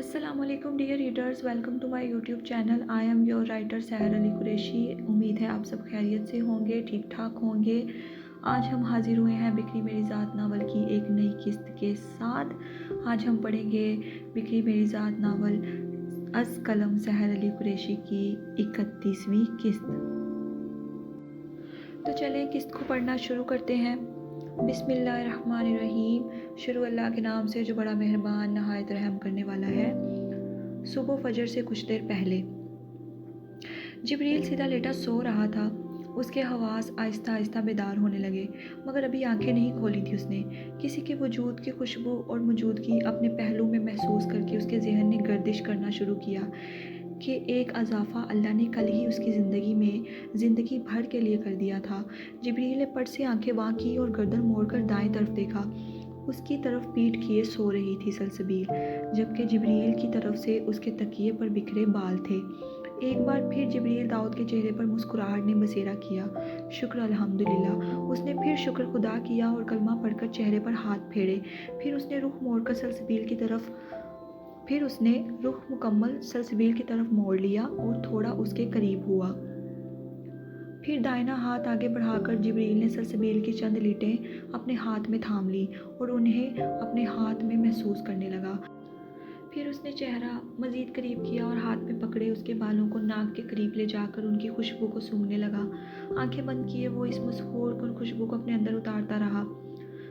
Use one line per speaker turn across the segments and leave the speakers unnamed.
अस्सलाम वालेकुम dear readers, welcome to my YouTube channel. I am your writer Sahar Ali Qureshi. उम्मीद है आप सब खैरियत से होंगे, ठीक ठाक होंगे। आज हम हाजिर हुए हैं बिखरी मेरी ज़ात नावल की एक नई किस्त के साथ। आज हम पढ़ेंगे बिखरी मेरी ज़ात नावल अज़ कलम सहर अली कुरैशी की 31वीं किस्त। तो चलें किस्त को पढ़ना शुरू करते हैं। बिस्मिल्लाहिर्रहमानिर्रहीम। शुरू अल्लाह के नाम से जो बड़ा मेहरबान नहायत रहम करने वाला है। सुबह फजर से कुछ देर पहले जिब्रील सीधा लेटा सो रहा था। उसके हवास आहिस्ता आहिस्ता बेदार होने लगे, मगर अभी आंखें नहीं खोली थी उसने। किसी के वजूद की खुशबू और मौजूदगी अपने पहलू में महसूस करके उसके जहन ने गर्दिश करना शुरू किया कि एक अजाफा अल्लाह ने कल ही उसकी ज़िंदगी में ज़िंदगी भर के लिए कर दिया था। जिब्रील ने पट से आंखें वां की और गर्दन मोड़कर दाएं तरफ देखा। उसकी तरफ पीठ किए सो रही थी सलसबील, जबकि जिब्रील की तरफ से उसके तकिए पर बिखरे बाल थे। एक बार फिर जिब्रील दाऊद के चेहरे पर मुस्कुराहट ने बसेरा किया। शुक्र अल्हम्दुलिल्लाह। उसने फिर शुक्र खुदा किया और कलमा पढ़कर चेहरे पर हाथ फेरे। फिर उसने रुख मुकम्मल सलसबील की तरफ मोड़ लिया और थोड़ा उसके करीब हुआ। फिर दाहिना हाथ आगे बढ़ाकर जिब्रील ने सलसबील की चंद लीटें अपने हाथ में थाम ली और उन्हें अपने हाथ में महसूस करने लगा। फिर उसने चेहरा मज़ीद करीब किया और हाथ में पकड़े उसके बालों को नाक के करीब ले जाकर उनकी खुशबू को सूंघने लगा। आंखें बंद किए वो इस मसहूर कुन खुशबू को अपने अंदर उतारता रहा।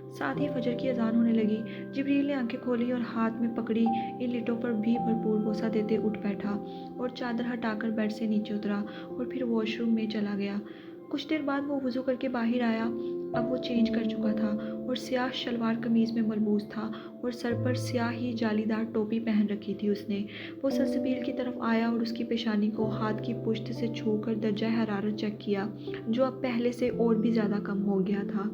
साथ ही फजर की अजान होने लगी। जिब्रील ने आंखें खोली और हाथ में पकड़ी इन लिटों पर भी भरपूर बोसा देते उठ बैठा और चादर हटाकर बेड से नीचे उतरा और फिर वॉशरूम में चला गया। कुछ देर बाद वो वज़ू करके बाहर आया। अब वो चेंज कर चुका था और स्याह शलवार कमीज़ में मलबूस था और सर पर स्याह ही जालीदार टोपी पहन रखी थी उसने। वो सलसबील की तरफ आया और उसकी पेशानी को हाथ की पुश्त से छूकर दर्जा हरारत चेक किया, जो अब पहले से और भी ज़्यादा कम हो गया था।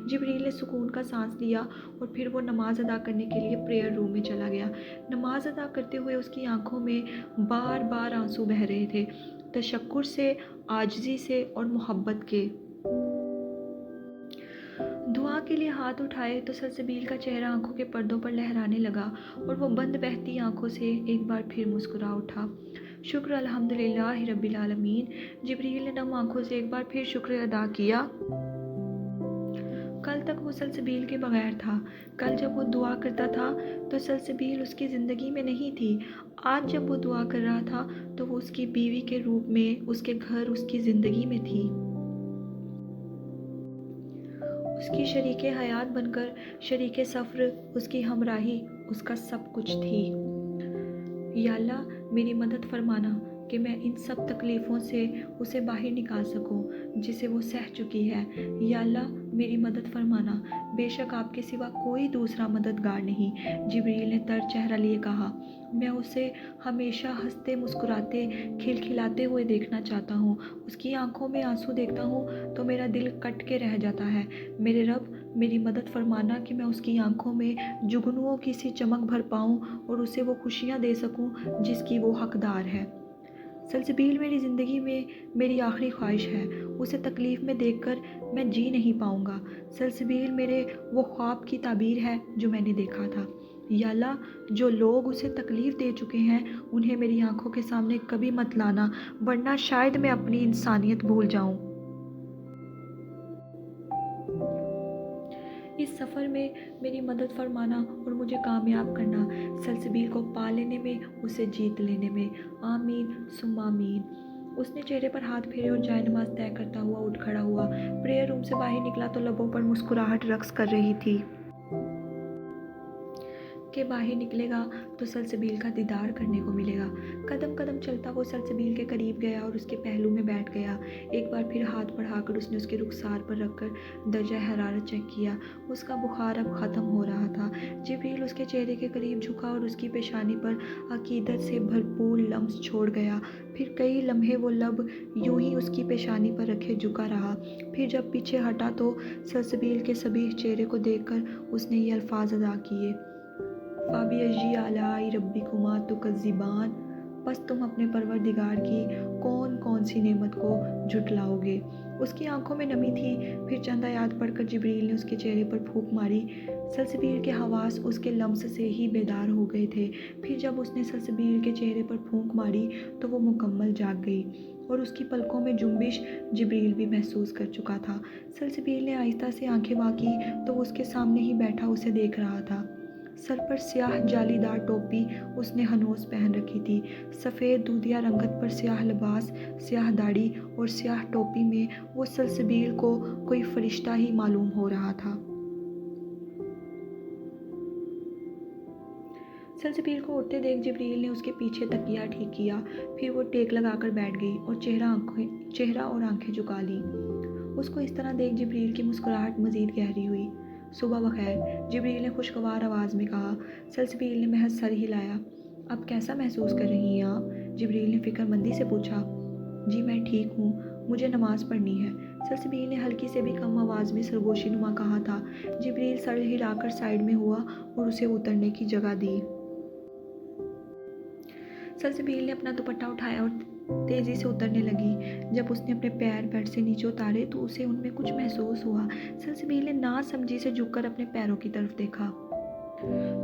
जिब्रील ने सुकून का सांस लिया और फिर वो नमाज अदा करने के लिए प्रेयर रूम में चला गया। नमाज अदा करते हुए उसकी आंखों में बार बार आंसू बह रहे थे, तशक्कुर से, आजिज़ी से और मोहब्बत के। दुआ के लिए हाथ उठाए तो सलसबील का चेहरा आंखों के पर्दों पर लहराने लगा और वो बंद बहती आंखों से एक बार फिर मुस्कुरा उठा। शुक्र अल्हम्दुलिल्लाह रब्बिल आलमीन। जिब्रील ने नम आंखों से एक बार फिर शुक्र अदा किया। कल तक वो सलसबील के बगैर था। कल जब वो दुआ करता था तो सलसबील उसकी ज़िंदगी में नहीं थी। आज जब वो दुआ कर रहा था तो वो उसकी बीवी के रूप में उसके घर, उसकी ज़िंदगी में थी। उसकी शरीके हयात बनकर, शरीके सफ़र, उसकी हमराही, उसका सब कुछ थी। या अल्लाह मेरी मदद फरमाना कि मैं इन सब तकलीफ़ों से उसे बाहर निकाल सकूं जिसे वो सह चुकी है। या अल्लाह मेरी मदद फरमाना, बेशक आपके सिवा कोई दूसरा मददगार नहीं। जिब्रील ने तर चेहरा लिए कहा, मैं उसे हमेशा हंसते मुस्कुराते खिलखिलाते हुए देखना चाहता हूँ। उसकी आंखों में आंसू देखता हूँ तो मेरा दिल कट के रह जाता है। मेरे रब मेरी मदद फरमाना कि मैं उसकी आंखों में जुगनुओं की सी चमक भर पाऊँ और उसे वो खुशियाँ दे सकूँ जिसकी वो हकदार है। सलसबील मेरी ज़िंदगी में मेरी आखिरी ख्वाहिश है। उसे तकलीफ़ में देखकर मैं जी नहीं पाऊँगा। सलसबील मेरे वो ख्वाब की ताबीर है जो मैंने देखा था। या अल्लाह जो लोग उसे तकलीफ़ दे चुके हैं उन्हें मेरी आंखों के सामने कभी मत लाना, वरना शायद मैं अपनी इंसानियत भूल जाऊँ। इस सफ़र में मेरी मदद फरमाना और मुझे कामयाब करना, सलसबील को पा लेने में, उसे जीत लेने में। आमीन सुम्मा आमीन। उसने चेहरे पर हाथ फेरे और जाए नमाज तय करता हुआ उठ खड़ा हुआ। प्रेयर रूम से बाहर निकला तो लबों पर मुस्कुराहट रक्स कर रही थी के बाहर निकलेगा तो सलसबील का दीदार करने को मिलेगा। कदम कदम चलता वो सलसबील के करीब गया और उसके पहलू में बैठ गया। एक बार फिर हाथ बढ़ाकर उसने उसके रुखसार पर रखकर दर्जा हरारत चेक किया। उसका बुखार अब ख़त्म हो रहा था। जिब्रील उसके चेहरे के करीब झुका और उसकी पेशानी पर अकीदत से भरपूर लम्स छोड़ गया। फिर कई लम्हे वो लब यूं ही उसकी पेशानी पर रखे झुका रहा। फिर जब पीछे हटा तो सलसबील के सभी चेहरे को देखकर उसने ये अल्फाज अदा किए, फ़ाबिअज़्ज़ी आलाई रब्बिकुमा तुकज़्ज़िबान। बस तुम अपने परवरदिगार की कौन कौन सी नेमत को झुटलाओगे। उसकी आंखों में नमी थी। फिर चंद आयात पढ़कर जिब्रील ने उसके चेहरे पर फूंक मारी। सलसबील के हवास उसके लम्स से ही बेदार हो गए थे। फिर जब उसने सलसबील के चेहरे पर फूंक मारी तो वो मुकम्मल जाग गई और उसकी पलकों में जुम्बिश जिब्रील भी महसूस कर चुका था। सलसबील ने आहिस्ता से आंखें वाकी तो वो उसके सामने ही बैठा उसे देख रहा था। सर पर स्याह जालीदार टोपी उसने हनोस पहन रखी थी। सफ़ेद दूधिया रंगत पर स्याह लिबास, स्याह दाढ़ी और स्याह टोपी में वो सलसबील को कोई फरिश्ता ही मालूम हो रहा था। सलसबील को उठते देख जिब्रील ने उसके पीछे तकिया ठीक किया। फिर वो टेक लगाकर बैठ गई और चेहरा और आंखें झुका ली। उसको इस तरह देख जिब्रील की मुस्कुराहट मज़ीद गहरी हुई। सुबह बखैर, जिब्रील ने खुशगवार आवाज़ में कहा। सलसबील ने महज सर हिलाया। अब कैसा महसूस कर रही हैं आप? जिब्रील ने फिक्रमंदी से पूछा। जी मैं ठीक हूँ, मुझे नमाज़ पढ़नी है, सलसबील ने हल्की से भी कम आवाज़ में सरगोशी नुमा कहा था। जिब्रील सर हिलाकर साइड में हुआ और उसे उतरने की जगह दी। सलसबील ने अपना दुपट्टा उठाया और तेज़ी से उतरने लगी। जब उसने अपने पैर बेड से नीचे उतारे तो उसे उनमें कुछ महसूस हुआ। सलसबील ने नासमझी से झुककर अपने पैरों की तरफ देखा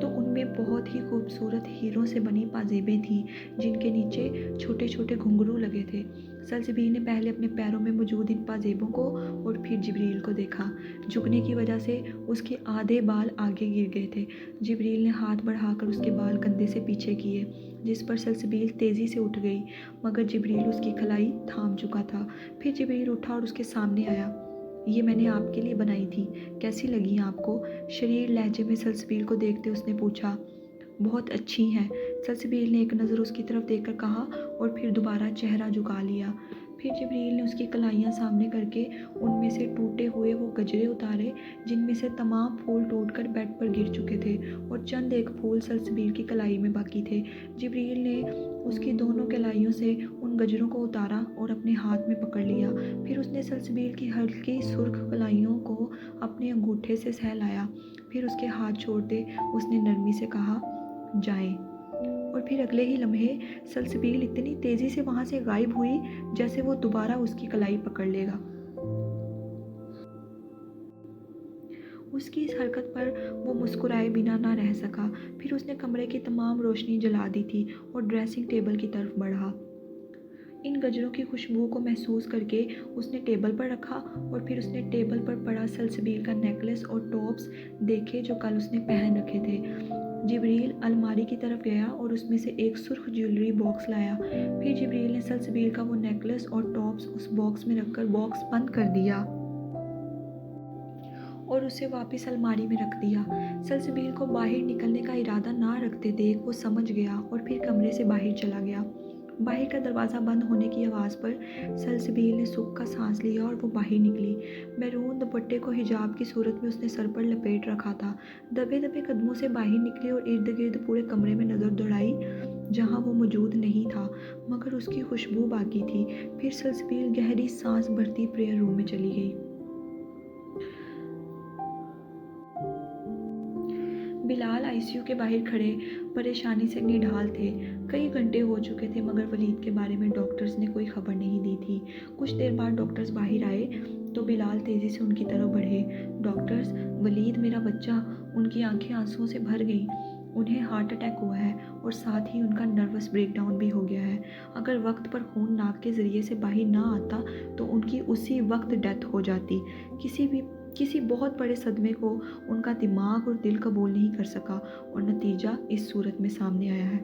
तो उनमें बहुत ही खूबसूरत हीरों से बनी पाजेबें थीं, जिनके नीचे छोटे छोटे घुंघरू लगे थे। सलसबील ने पहले अपने पैरों में मौजूद इन पाजेबों को और फिर जिब्रील को देखा। झुकने की वजह से उसके आधे बाल आगे गिर गए थे। जिब्रील ने हाथ बढ़ाकर उसके बाल कंधे से पीछे किए, जिस पर सलसबील तेज़ी से उठ गई, मगर जिब्रील उसकी खलाई थाम चुका था। फिर जिब्रील उठा और उसके सामने आया। ये मैंने आपके लिए बनाई थी, कैसी लगी आपको? शरीर लहजे में सलसबील को देखते उसने पूछा। बहुत अच्छी हैं, सलसबील ने एक नज़र उसकी तरफ देखकर कहा और फिर दोबारा चेहरा झुका लिया। फिर जिब्रील ने उसकी कलाइयाँ सामने करके उनमें से टूटे हुए वो गजरे उतारे, जिनमें से तमाम फूल टूटकर बेड पर गिर चुके थे और चंद एक फूल सलसबील की कलाई में बाकी थे। जिब्रील ने उसकी दोनों कलाइयों से उन गजरों को उतारा और अपने हाथ में पकड़ लिया। फिर उसने सलसबील की हल्की सुर्ख कलाइयों को अपने अंगूठे से सहलाया। फिर उसके हाथ छोड़ते उसने नरमी से कहा, जाएं। और फिर अगले ही लम्हे सलसबील इतनी तेज़ी से वहाँ से गायब हुई जैसे वो दोबारा उसकी कलाई पकड़ लेगा। उसकी इस हरकत पर वो मुस्कुराए बिना ना रह सका। फिर उसने कमरे की तमाम रोशनी जला दी थी और ड्रेसिंग टेबल की तरफ बढ़ा। इन गजरों की खुशबू को महसूस करके उसने टेबल पर रखा और फिर उसने टेबल पर पड़ा सलसबील का नेकलेस और टॉप्स देखे जो कल उसने पहन रखे थे। जिब्रील अलमारी की तरफ गया और उसमें से एक सुर्ख ज्वेलरी बॉक्स लाया। फिर जिब्रील ने सलसबील का वो नेकलेस और टॉप्स उस बॉक्स में रखकर बॉक्स बंद कर दिया और उसे वापस अलमारी में रख दिया। सलसबील को बाहर निकलने का इरादा ना रखते देख वो समझ गया और फिर कमरे से बाहर चला गया। बाहर का दरवाज़ा बंद होने की आवाज़ पर सलसबील ने सुख का सांस लिया और वो बाहर निकली। मैरून दुपट्टे को हिजाब की सूरत में उसने सर पर लपेट रखा था। दबे दबे कदमों से बाहर निकली और इर्द गिर्द पूरे कमरे में नज़र दौड़ाई, जहाँ वो मौजूद नहीं था मगर उसकी खुशबू बाकी थी। फिर सलसबील गहरी सांस भरती प्रेयर रूम में चली गई। बिलाल आईसीयू के बाहर खड़े परेशानी से निढाल थे। कई घंटे हो चुके थे मगर वलीद के बारे में डॉक्टर्स ने कोई खबर नहीं दी थी। कुछ देर बाद डॉक्टर्स बाहर आए तो बिलाल तेज़ी से उनकी तरफ बढ़े। डॉक्टर्स, वलीद मेरा बच्चा। उनकी आंखें आंसुओं से भर गईं। उन्हें हार्ट अटैक हुआ है और साथ ही उनका नर्वस ब्रेकडाउन भी हो गया है। अगर वक्त पर खून नाक के ज़रिए से बाहर ना आता तो उनकी उसी वक्त डेथ हो जाती। किसी बहुत बड़े सदमे को उनका दिमाग और दिल कबूल नहीं कर सका और नतीजा इस सूरत में सामने आया है।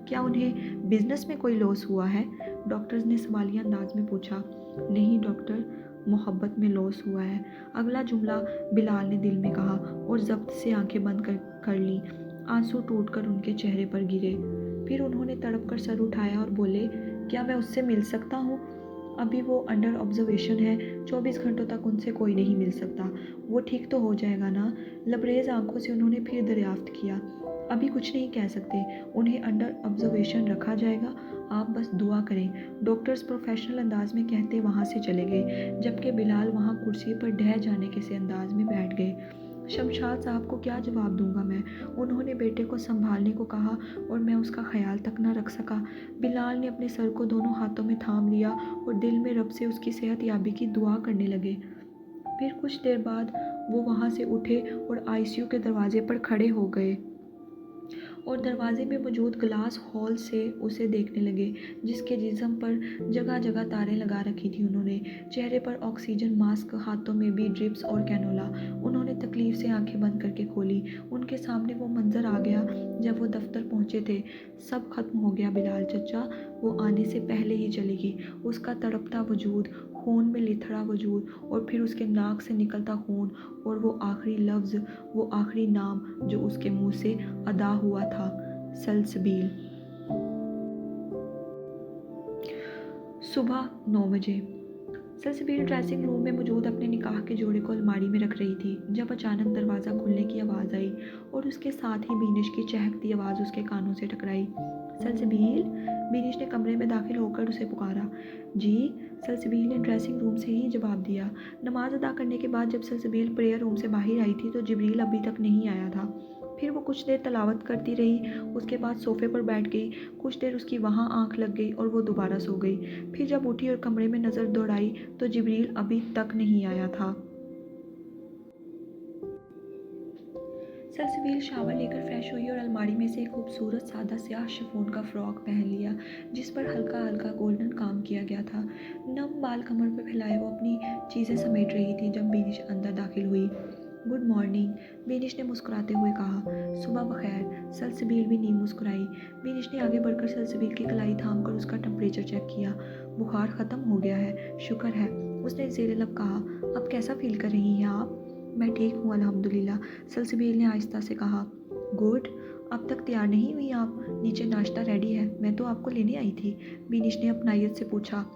क्या उन्हें बिजनेस में कोई लॉस हुआ है? डॉक्टर्स ने सवालिया अंदाज में पूछा। नहीं डॉक्टर, मोहब्बत में लॉस हुआ है, अगला जुमला बिलाल ने दिल में कहा और जब्त से आंखें बंद कर ली। आंसू टूटकर उनके चेहरे पर गिरे। फिर उन्होंने तड़प कर सर उठाया और बोले, क्या मैं उससे मिल सकता हूँ? अभी वो अंडर ऑब्जर्वेशन है, 24 घंटों तक उनसे कोई नहीं मिल सकता। वो ठीक तो हो जाएगा ना? लबरेज आंखों से उन्होंने फिर दरियाफ्त किया। अभी कुछ नहीं कह सकते, उन्हें अंडर ऑब्जर्वेशन रखा जाएगा, आप बस दुआ करें। डॉक्टर्स प्रोफेशनल अंदाज में कहते वहाँ से चले गए, जबकि बिलाल वहाँ कुर्सी पर ढह जाने के से अंदाज में बैठ गए। शमशाद साहब को क्या जवाब दूंगा मैं? उन्होंने बेटे को संभालने को कहा और मैं उसका ख्याल तक न रख सका। बिलाल ने अपने सर को दोनों हाथों में थाम लिया और दिल में रब से उसकी सेहत याबी की दुआ करने लगे। फिर कुछ देर बाद वो वहाँ से उठे और आईसीयू के दरवाजे पर खड़े हो गए और दरवाजे में मौजूद ग्लास हॉल से उसे देखने लगे, जिसके जिस्म पर जगह जगह तारें लगा रखी थी उन्होंने। चेहरे पर ऑक्सीजन मास्क, हाथों में भी ड्रिप्स और कैनोला। उन्होंने तकलीफ से आंखें बंद करके खोली। उनके सामने वो मंजर आ गया जब वो दफ्तर पहुंचे थे। सब खत्म हो गया बिलाल चचा, वो आने से पहले ही चली गई। उसका तड़पता वजूद, खून में लिथड़ा वजूद, और फिर उसके नाक से निकलता खून, और वो आखिरी लफ्ज़, वो आखिरी नाम जो उसके मुंह से अदा हुआ था, सलसबील। सुबह 9 बजे सलसबील ड्रेसिंग रूम में मौजूद अपने निकाह के जोड़े को अलमारी में रख रही थी जब अचानक दरवाज़ा खुलने की आवाज़ आई और उसके साथ ही बीनिश की चहकती आवाज़ उसके कानों से टकराई। सलसबील, बीनिश ने कमरे में दाखिल होकर उसे पुकारा। जी, सलसबील ने ड्रेसिंग रूम से ही जवाब दिया। नमाज अदा करने के बाद जब सलसबील प्रेयर रूम से बाहर आई थी तो जिब्रील अभी तक नहीं आया था। फिर वो कुछ देर तलावत करती रही, उसके बाद सोफे पर बैठ गई। कुछ देर उसकी वहाँ आंख लग गई और वो दोबारा सो गई। फिर जब उठी और कमरे में नज़र दौड़ाई तो जिब्रील अभी तक नहीं आया था। सलसबील शावर लेकर फ्रेश हुई और अलमारी में से एक खूबसूरत सादा स्याह शिफॉन का फ्रॉक पहन लिया जिस पर हल्का हल्का गोल्डन काम किया गया था। नम बाल कमर पर फैलाए वो अपनी चीज़ें समेट रही थी जब बीनिश अंदर दाखिल हुई। गुड मॉर्निंग, बीनिश ने मुस्कुराते हुए कहा। सुबह बखैर, सलसबील भी नीम मुस्कुराई। बीनिश ने आगे बढ़कर सलसबील की कलाई थाम कर उसका टेम्परेचर चेक किया। बुखार ख़त्म हो गया है, शुक्र है, उसने ज़ेरे लब कहा। अब कैसा फील कर रही हैं आप? मैं ठीक हूँ अल्हम्दुलिल्लाह, सलसबील ने आहिस्ता से कहा। गुड, अब तक तैयार नहीं हुई आप? नीचे नाश्ता रेडी है, मैं तो आपको लेने आई थी, बीनिश ने अपनायत से पूछा।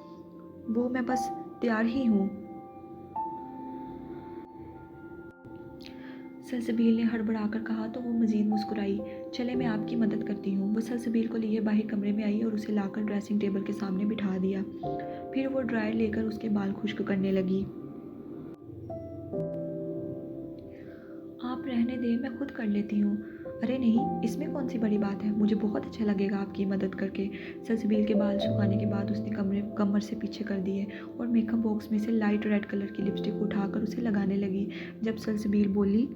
वो मैं बस तैयार ही हूँ, सलसबील ने हड़बड़ाकर कहा तो वो मज़ीद मुस्कुराई। चले मैं आपकी मदद करती हूँ। वो सलसबील को लिए बाहर कमरे में आई और उसे लाकर ड्रेसिंग टेबल के सामने बिठा दिया। फिर वो ड्रायर लेकर उसके बाल खुश्क करने लगी। आप रहने दें, मैं खुद कर लेती हूँ। अरे नहीं, इसमें कौन सी बड़ी बात है, मुझे बहुत अच्छा लगेगा आपकी मदद करके। सलसबील के बाल सुखाने के बाद उसने कमर से पीछे कर दिए और मेकअप बॉक्स में से लाइट रेड कलर की लिपस्टिक उठाकर उसे लगाने लगी। जब सलसबील बोली,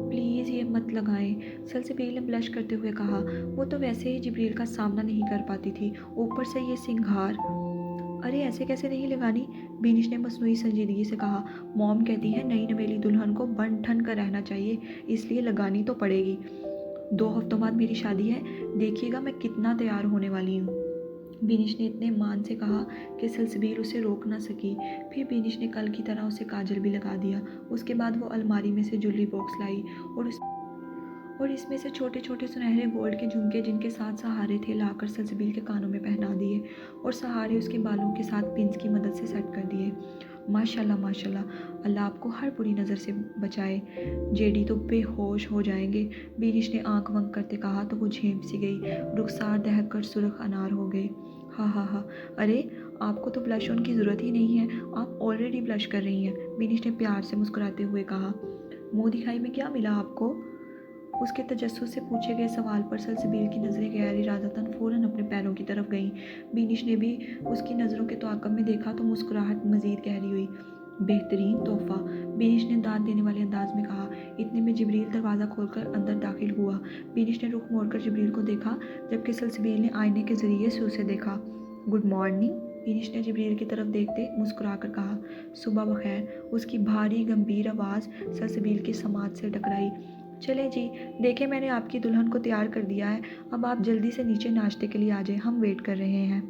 प्लीज़ ये मत लगाएं, सलसबील ने ब्लश करते हुए कहा। वो तो वैसे ही जिब्रील का सामना नहीं कर पाती थी, ऊपर से ये सिंगार। अरे ऐसे कैसे नहीं लगानी, बीनिश ने मसनूई संजीदगी से कहा। मॉम कहती है नई नवेली दुल्हन को बन ठन कर रहना चाहिए, इसलिए लगानी तो पड़ेगी। 2 हफ्तों बाद मेरी शादी है, देखिएगा मैं कितना तैयार होने वाली हूँ, बीनिश ने इतने मान से कहा कि सलसबील उसे रोक ना सकी। फिर बीनिश ने कल की तरह उसे काजल भी लगा दिया। उसके बाद वो अलमारी में से ज्वेलरी बॉक्स लाई और इसमें से छोटे छोटे सुनहरे गोल्ड के झुमके जिनके साथ सहारे थे लाकर सलसबील के कानों में पहना दिए और सहारे उसके बालों के साथ पिंस की मदद से सेट कर दिए। माशाल्लाह माशाल्लाह, अल्लाह आपको हर बुरी नज़र से बचाए, जेडी तो बेहोश हो जाएंगे, बीनिश ने आंख बंद करते कहा तो वो झेंप सी गई। रुखसार दहक कर सुर्ख अनार हो गए। हा हा हा, अरे आपको तो ब्लश ऑन की ज़रूरत ही नहीं है, आप ऑलरेडी ब्लश कर रही हैं, बीनिश ने प्यार से मुस्कुराते हुए कहा। मुँह दिखाई में क्या मिला आपको? उसके तजस्सुस से पूछे गए सवाल पर सलसबील की नज़रें गैर इरादतन फ़ौरन अपने पैरों की तरफ गईं। बीनिश ने भी उसकी नज़रों के तआक़ुब में देखा तो मुस्कुराहट मज़ीद गहरी हुई। बेहतरीन तोहफ़ा, बीनिश ने दाद देने वाले अंदाज में कहा। इतने में जिब्रील दरवाज़ा खोलकर अंदर दाखिल हुआ। बीनिश ने रुख मोड़कर जिब्रील को देखा जबकि सलसबील ने आईने के ज़रिए से उसे देखा। गुड मॉर्निंग, बीनिश ने जिब्रील की तरफ देखते मुस्कुरा कर कहा। सुबह बखैर, उसकी भारी गंभीर आवाज़ सलसबील की समात से टकराई। चले जी, देखें मैंने आपकी दुल्हन को तैयार कर दिया है, अब आप जल्दी से नीचे नाश्ते के लिए आ जाएं, हम वेट कर रहे हैं,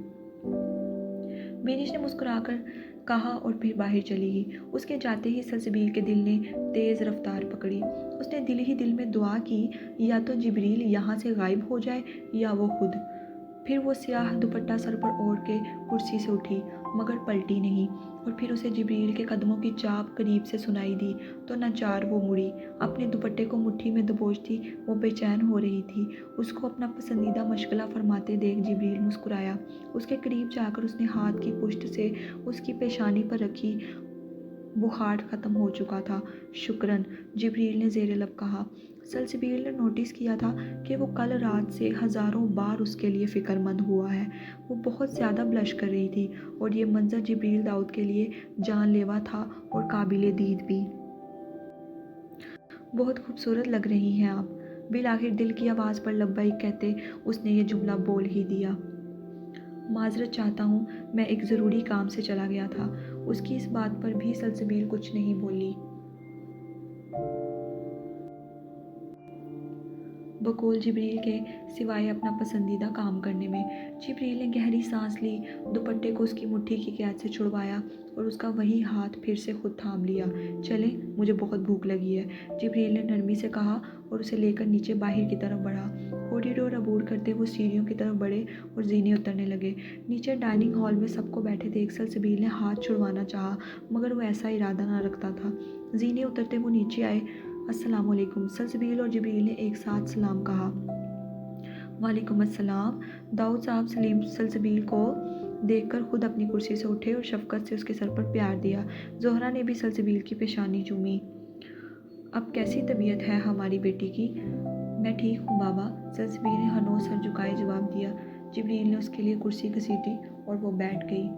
बीनिश ने मुस्कुराकर कहा और फिर बाहर चली गई। उसके जाते ही सलसबील के दिल ने तेज़ रफ्तार पकड़ी। उसने दिल ही दिल में दुआ की, या तो जिब्रील यहाँ से गायब हो जाए या वो खुद। फिर वो स्याह दुपट्टा सर पर ओढ़ के कुर्सी से उठी मगर पलटी नहीं और फिर उसे जिब्रील के कदमों की चाप करीब से सुनाई दी तो नाचार वो मुड़ी। अपने दुपट्टे को मुट्ठी में दबोचती वो बेचैन हो रही थी। उसको अपना पसंदीदा मशगला फरमाते देख जिब्रील मुस्कुराया। उसके करीब जाकर उसने हाथ की पुष्ट से उसकी पेशानी पर रखी वो हार्ट ख़त्म हो चुका था। शुक्रन, जिब्रील ने ज़ेरे लब कहा। सलसबील ने नोटिस किया था कि वो कल रात से हज़ारों बार उसके लिए फ़िक्रमंद हुआ है। वो बहुत ज़्यादा ब्लश कर रही थी और ये मंज़र जिब्रील दाऊद के लिए जानलेवा था और काबिल दीद भी। बहुत खूबसूरत लग रही हैं आप। बिल आखिर दिल की आवाज़ पर लब्बैक कहते उसने ये जुमला बोल ही दिया। माजरत चाहता हूँ, मैं एक ज़रूरी काम से चला गया था। उसकी इस बात पर भी सलसबील कुछ नहीं बोली। बकौल जिब्रील के सिवाय अपना पसंदीदा काम करने में। जिब्रील ने गहरी सांस ली, दुपट्टे को उसकी मुट्ठी की कैद से छुड़वाया और उसका वही हाथ फिर से खुद थाम लिया। चलें, मुझे बहुत भूख लगी है, जिब्रील ने नरमी से कहा और उसे लेकर नीचे बाहर की तरफ बढ़ा। कॉरिडोर अबूर करते वो सीढ़ियों की तरफ बढ़े और जीने उतरने लगे। नीचे डाइनिंग हॉल में सबको बैठे देख सलसबील ने हाथ छुड़वाना चाहा, मगर वो ऐसा इरादा ना रखता था। जीने उतरते वो नीचे आए। अस्सलामुअलैकुम, सलसबील और जिब्रील ने एक साथ सलाम कहा। वालेकुम अस्सलाम। दाऊद साहब सलीम सलसबील को देखकर खुद अपनी कुर्सी से उठे और शफकत से उसके सर पर प्यार दिया। जोहरा ने भी सलसबील की पेशानी चूमी। अब कैसी तबीयत है हमारी बेटी की? मैं ठीक हूँ बाबा, सलसबील ने हनोस सर झुकाए जवाब दिया। जिब्रील ने उसके लिए कुर्सी घसीटी और वो बैठ गई।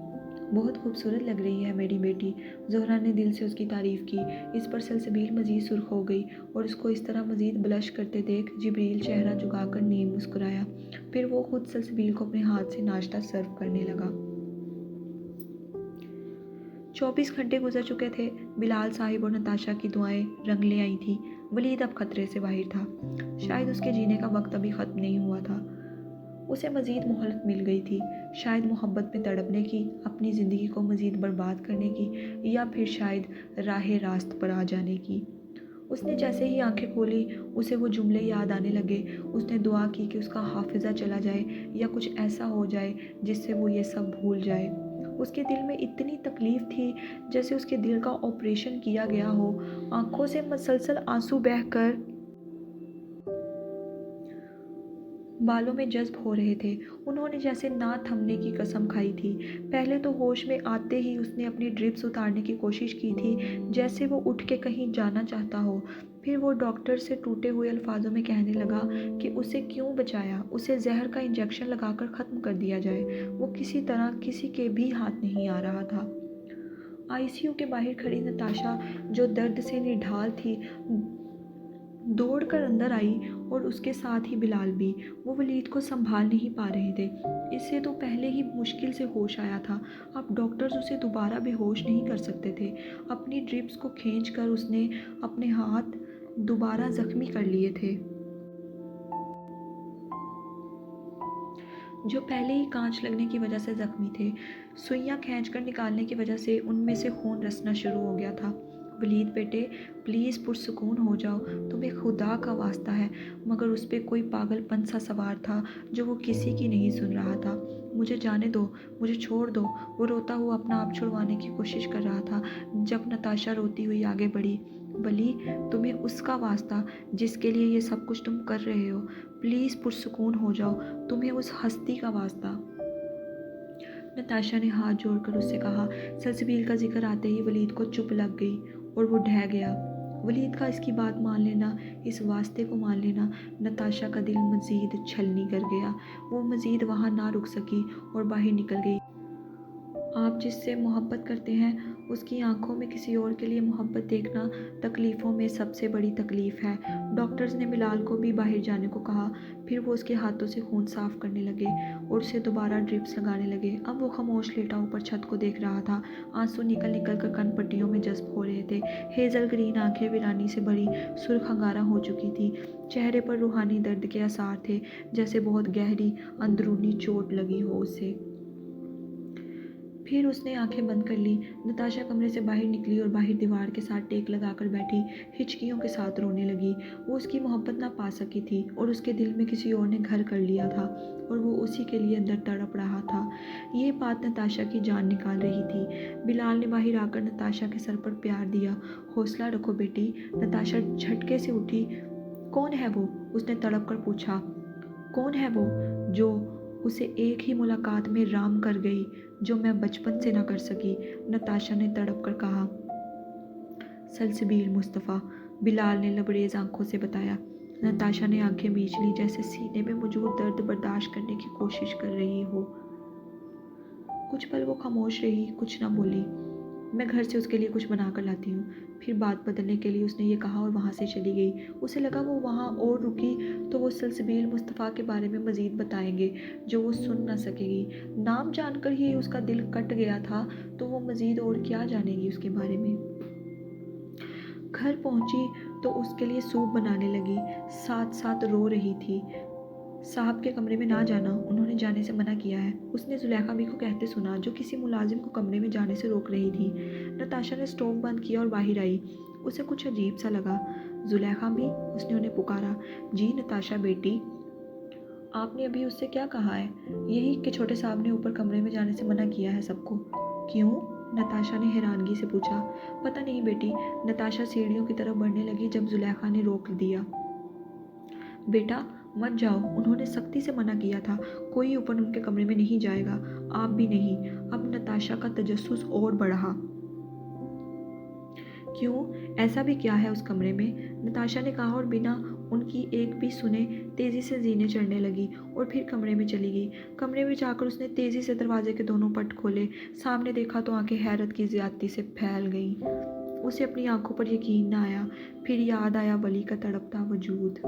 बहुत खूबसूरत लग रही है मेरी बेटी, जोहरा ने दिल से उसकी तारीफ़ की। इस पर सलसबील मज़ीद सुर्ख हो गई और उसको इस तरह मज़ीद ब्लश करते देख जिब्रील चेहरा झुकाकर नीम मुस्कुराया। फिर वो खुद सलसबील को अपने हाथ से नाश्ता सर्व करने लगा। 24 घंटे गुजर चुके थे। बिलाल साहिब और नताशा की दुआएं रंग ले आई थी। वलीद अब खतरे से बाहर था। शायद उसके जीने का वक्त अभी ख़त्म नहीं हुआ था। उसे मज़ीद मोहलत मिल गई थी, शायद मोहब्बत में तड़पने की, अपनी ज़िंदगी को मज़ीद बर्बाद करने की, या फिर शायद राह रास्त पर आ जाने की। उसने जैसे ही आंखें खोली उसे वो जुमले याद आने लगे। उसने दुआ की कि उसका हाफिज़ा चला जाए या कुछ ऐसा हो जाए जिससे वो ये सब भूल जाए। उसके दिल में इतनी तकलीफ़ थी जैसे उसके दिल का ऑपरेशन किया गया हो। आंखों से मसलसल आंसू बहकर बालों में जज्ब हो रहे थे। उन्होंने जैसे ना थमने की कसम खाई थी। पहले तो होश में आते ही उसने अपनी ड्रिप्स उतारने की कोशिश की थी, जैसे वो उठ के कहीं जाना चाहता हो। फिर वो डॉक्टर से टूटे हुए अल्फाजों में कहने लगा कि उसे क्यों बचाया, उसे जहर का इंजेक्शन लगाकर ख़त्म कर दिया जाए। वो किसी तरह किसी के भी हाथ नहीं आ रहा था। आईसीयू के बाहर खड़ी नताशा, जो दर्द से निढाल थी, दौड़कर अंदर आई और उसके साथ ही बिलाल भी। वो वलीद को संभाल नहीं पा रहे थे। इससे तो पहले ही मुश्किल से होश आया था। अब डॉक्टर्स उसे दोबारा बेहोश नहीं कर सकते थे। अपनी ड्रिप्स को खींचकर उसने अपने हाथ दोबारा जख्मी कर लिए थे, जो पहले ही कांच लगने की वजह से ज़ख्मी थे। सुइयां खींचकर निकालने की वजह से उनमें से खून रसना शुरू हो गया था। वलीद बेटे, प्लीज़ पुरसुकून हो जाओ, तुम्हें खुदा का वास्ता है। मगर उस पर कोई पागलपन सा सवार था जो वो किसी की नहीं सुन रहा था। मुझे जाने दो, मुझे छोड़ दो। वो रोता हुआ अपना आप छुड़वाने की कोशिश कर रहा था जब नताशा रोती हुई आगे बढ़ी। वली, तुम्हें उसका वास्ता जिसके लिए ये सब कुछ तुम कर रहे हो, प्लीज़ पुरसुकून हो जाओ, तुम्हें उस हस्ती का वास्ता। नताशा ने हाथ जोड़कर उससे कहा। सलसबील का जिक्र आते ही वलीद को चुप लग गई और वो ढह गया। वलीद का इसकी बात मान लेना, इस वास्ते को मान लेना, नताशा का दिल मज़ीद छलनी कर गया। वो मज़ीद वहाँ ना रुक सकी और बाहर निकल गई। आप जिससे मोहब्बत करते हैं उसकी आंखों में किसी और के लिए मोहब्बत देखना तकलीफ़ों में सबसे बड़ी तकलीफ़ है। डॉक्टर्स ने बिलाल को भी बाहर जाने को कहा। फिर वो उसके हाथों से खून साफ़ करने लगे और उसे दोबारा ड्रिप्स लगाने लगे। अब वो खामोश लेटा ऊपर छत को देख रहा था। आंसू निकल निकल कर कन पट्टियों में जज्ब हो रहे थे। हेज़ल ग्रीन आंखें वीरानी से भरी सुर्ख अंगारा हो चुकी थी। चेहरे पर रूहानी दर्द के आसार थे, जैसे बहुत गहरी अंदरूनी चोट लगी हो उसे। फिर उसने आंखें बंद कर ली। नताशा कमरे से बाहर निकली और बाहर दीवार के साथ टेक लगाकर बैठी हिचकियों के साथ रोने लगी। वो उसकी मोहब्बत ना पा सकी थी और उसके दिल में किसी और ने घर कर लिया था और वो उसी के लिए अंदर तड़प रहा था। ये बात नताशा की जान निकाल रही थी। बिलाल ने बाहर आकर नताशा के सर पर प्यार दिया। हौसला रखो बेटी। नताशा झटके से उठी। कौन है वो? उसने तड़प कर पूछा। कौन है वो जो उसे एक ही मुलाकात में राम कर गई, जो मैं बचपन से ना कर सकी? नताशा ने तड़प कर कहा। सलसबील मुस्तफ़ा, बिलाल ने लबरेज आंखों से बताया। नताशा ने आंखें मीच ली, जैसे सीने में मौजूद दर्द बर्दाश्त करने की कोशिश कर रही हो। कुछ पल वो खामोश रही, कुछ ना बोली। मैं घर से उसके लिए कुछ बना कर लाती हूँ। फिर बात बदलने के लिए उसने ये कहा और वहाँ से चली गई। उसे लगा वो वहाँ और रुकी तो वो सलसबील मुस्तफ़ा के बारे में मज़ीद बताएंगे जो वो सुन ना सकेगी। नाम जानकर ही उसका दिल कट गया था, तो वो मज़ीद और क्या जानेगी उसके बारे में। घर पहुँची तो उसके लिए सूप बनाने लगी, साथ साथ रो रही थी। साहब के कमरे में ना जाना, उन्होंने जाने से मना किया है, उसने जुलेखा भी को कहते सुना, जो किसी मुलाजिम को कमरे में जाने से रोक रही थी। नताशा ने स्टोव बंद किया और बाहर आई। उसे कुछ अजीब सा लगा। जुलेखा भी, उसने उन्हें पुकारा। जी नताशा बेटी, आपने अभी उससे क्या कहा है? यही कि छोटे साहब ने ऊपर कमरे में जाने से मना किया है सबको। क्यों? नताशा ने हैरानगी से पूछा। पता नहीं बेटी। नताशा सीढ़ियों की तरफ बढ़ने लगी जब जुलेखा ने रोक दिया। बेटा मत जाओ, उन्होंने सख्ती से मना किया था, कोई ऊपर उनके कमरे में नहीं जाएगा, आप भी नहीं। अब नताशा का तजस्सुस और बढ़ा। क्यों, ऐसा भी क्या है उस कमरे में? नताशा ने कहा और बिना उनकी एक भी सुने तेजी से जीने चढ़ने लगी और फिर कमरे में चली गई। कमरे में जाकर उसने तेजी से दरवाजे के दोनों पट खोले। सामने देखा तो आंखें हैरत की ज्यादती से फैल गईं। उसे अपनी आंखों पर यकीन न आया। फिर याद आया वली का तड़पता वजूद।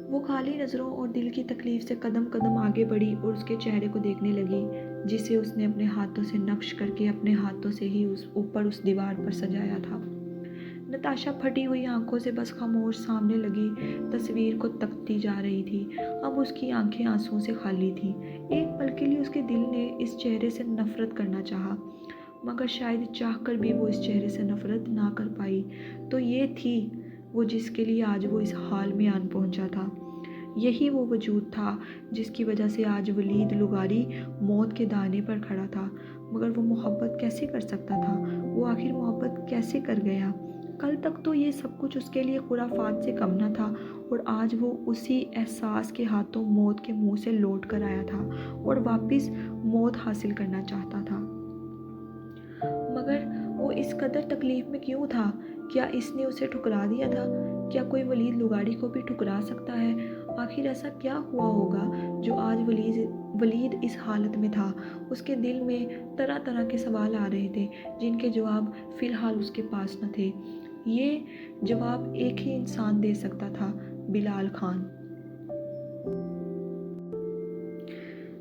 वो खाली नज़रों और दिल की तकलीफ से कदम कदम आगे बढ़ी और उसके चेहरे को देखने लगी, जिसे उसने अपने हाथों से नक्श करके अपने हाथों से ही उस दीवार पर सजाया था। नताशा फटी हुई आंखों से बस खामोश सामने लगी तस्वीर को तकती जा रही थी। अब उसकी आंखें आंसुओं से खाली थी। एक पल के लिए उसके दिल ने इस चेहरे से नफरत करना चाहा, मगर शायद चाहकर भी वो इस चेहरे से नफरत ना कर पाई। तो ये थी वो जिसके लिए आज वो इस हाल में आन पहुंचा था। यही वो वजूद था जिसकी वजह से आज वलीद लुगारी मौत के दाने पर खड़ा था। मगर वो मोहब्बत कैसे कर सकता था? वो आखिर मोहब्बत कैसे कर गया? कल तक तो ये सब कुछ उसके लिए खुराफात से कम न था, और आज वो उसी एहसास के हाथों मौत के मुंह से लौट कर आया था और वापस मौत हासिल करना चाहता था। मगर वो इस कदर तकलीफ में क्यों था? क्या इसने उसे ठुकरा दिया था? क्या कोई वलीद लुगारी को भी ठुकरा सकता है? आखिर ऐसा क्या हुआ होगा जो आज वलीद इस हालत में था? उसके दिल में तरह तरह के सवाल आ रहे थे, जिनके जवाब फ़िलहाल उसके पास न थे। ये जवाब एक ही इंसान दे सकता था, बिलाल खान।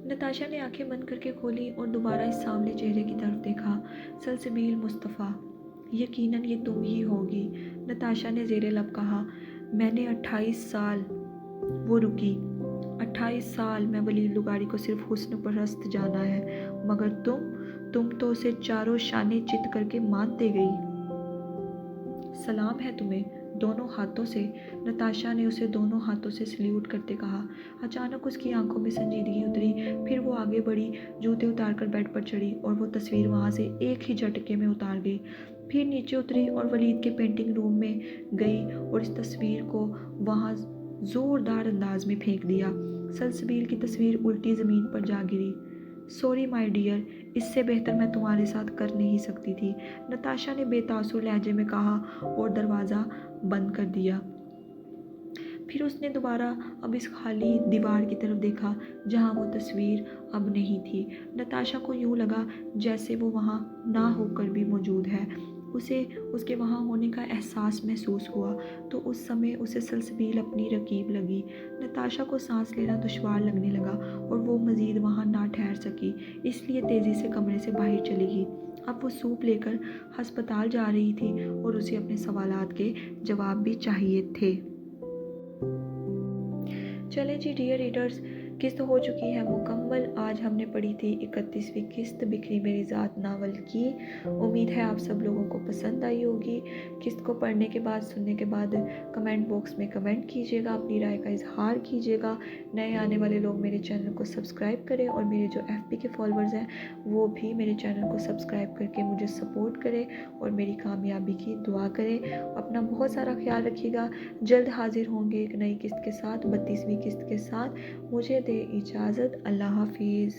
नताशा ने आंखें बंद करके खोली और दोबारा इस सामने चेहरे की तरफ देखा। सलसबील मुस्तफ़ा, यकीनन ये तुम ही होगी। नताशा ने ज़ेरे लब कहा। मैंने 28 साल। वो रुकी। 28 साल मैं वलीद लुगारी को सिर्फ हुस्न परस्त जाना है, मगर तुम तो उसे चारों शाने चित करके मात दे गई। सलाम है तुम्हें, दोनों हाथों से। नताशा ने उसे दोनों हाथों से सल्यूट करते कहा। अचानक उसकी आंखों में संजीदगी उतरी। फिर वो आगे बढ़ी, जूते उतार कर बेड पर चढ़ी और वो तस्वीर वहाँ से एक ही झटके में उतार गई। फिर नीचे उतरी और वलीद के पेंटिंग रूम में गई और इस तस्वीर को वहाँ ज़ोरदार अंदाज में फेंक दिया। सलसबील की तस्वीर उल्टी ज़मीन पर जा गिरी। सॉरी माय डियर, इससे बेहतर मैं तुम्हारे साथ कर नहीं सकती थी, नताशा ने बेतासुर लहजे में कहा और दरवाज़ा बंद कर दिया। फिर उसने दोबारा अब इस खाली दीवार की तरफ देखा जहाँ वो तस्वीर अब नहीं थी। नताशा को यूँ लगा जैसे वो वहाँ ना होकर भी मौजूद है। उसे उसके वहाँ होने का एहसास महसूस हुआ तो उस समय उसे सलसबील अपनी रकीब लगी। नताशा को सांस लेना दुश्वार लगने लगा और वो मज़ीद वहाँ ना ठहर सकी, इसलिए तेज़ी से कमरे से बाहर चली गई। अब वो सूप लेकर हस्पताल जा रही थी और उसे अपने सवालात के जवाब भी चाहिए थे। चलें जी डियर रीडर्स, किस्त हो चुकी है मुकम्मल। आज हमने पढ़ी थी 31वीं किस्त बिखरी मेरी ज़ात नावल की। उम्मीद है आप सब लोगों को पसंद आई होगी। किस्त को पढ़ने के बाद, सुनने के बाद कमेंट बॉक्स में कमेंट कीजिएगा, अपनी राय का इजहार कीजिएगा। नए आने वाले लोग मेरे चैनल को सब्सक्राइब करें और मेरे जो FB के फॉलोअर्स हैं वो भी मेरे चैनल को सब्सक्राइब करके मुझे सपोर्ट करें और मेरी कामयाबी की दुआ करें। अपना बहुत सारा ख्याल रखिएगा। जल्द हाजिर होंगे एक नई किस्त के साथ, 32वीं किस्त के साथ। मुझे दे इजाज़त। अल्लाह हाफिज़।